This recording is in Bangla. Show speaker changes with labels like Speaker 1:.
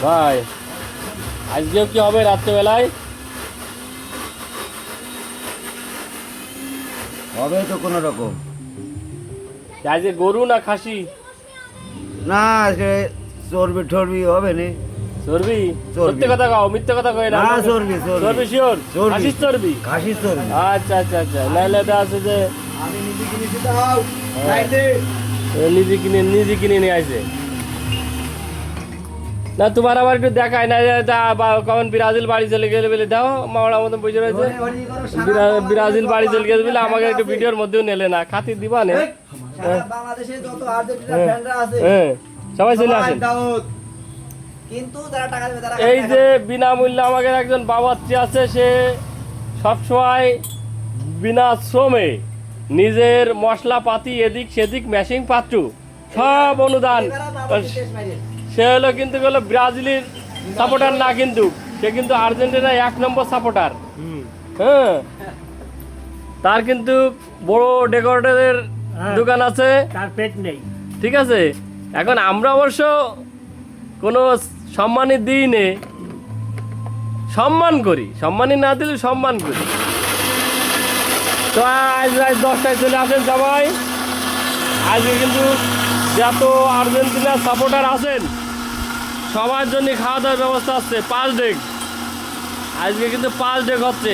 Speaker 1: ভাই আজকেও কি হবে রাত্রেবেলায়?
Speaker 2: হবে তো কোনো রকম।
Speaker 1: আজকে গরু না খাসি?
Speaker 2: না আজকে চর্বি টর্বি হবে নি।
Speaker 1: চর্বি?
Speaker 2: চর্বি।
Speaker 1: সত্যি কথা কও, মিথ্যে কথা কই না।
Speaker 2: না চর্বি চর্বি
Speaker 1: চর্বি শিওর?
Speaker 2: চর্বি।
Speaker 1: খাসির চর্বি?
Speaker 2: খাসির চর্বি।
Speaker 1: আচ্ছা আচ্ছা আচ্ছা, নাইলে এটা আছে যে
Speaker 2: আমি নিজে কিনেছি দাও
Speaker 1: খাইতে নিজে কিনে নিয়ে আসে। না তোমার আবার একটু দেখায় না যে কখন ব্রাজিল বাড়ি চলে গেলে বলে দাও মামলা মতন বুঝে রয়েছে। ব্রাজিল বাড়ি চলে গেছে বলে আমাকে একটু ভিডিওর মধ্যেও নেলে না, খাতি দিবা না।
Speaker 2: বাংলাদেশে যত আর্জেন্টিনা ফ্যানরা আছে
Speaker 1: হ্যাঁ সবাই চলে আসেন।
Speaker 2: কিন্তু যারা টাকা দেবে তারা
Speaker 1: এই যে বিনামূল্যে আমাদের একজন বাবাচ্চি আছে, সে সবসময় বিনা শ্রমে নিজের মশলাপাতি এদিক সেদিক ম্যাশিং পাত্র সব অনুদান। সে হলো কিন্তু হলো ব্রাজিলের সাপোর্টার না, কিন্তু সে কিন্তু আর্জেন্টিনার 1 নম্বর সাপোর্টার। হ্যাঁ, তার কিন্তু বড় ডেকোরেটরের দোকান আছে,
Speaker 3: তার পেট নেই।
Speaker 1: ঠিক আছে। এখন আমরা অবশ্য কোনো সম্মানই দিই নে, সম্মান করি, সম্মানই না দিলে সম্মান করি। তো আজ রাত 10টায় চলে আসেন সবাই। আজকে কিন্তু যত আর্জেন্টিনার সাপোর্টার আছেন সবার জন্য খাওয়া দাওয়ার ব্যবস্থা আছে। 5 ডেক আজকে কিন্তু 5 ডেক হচ্ছে।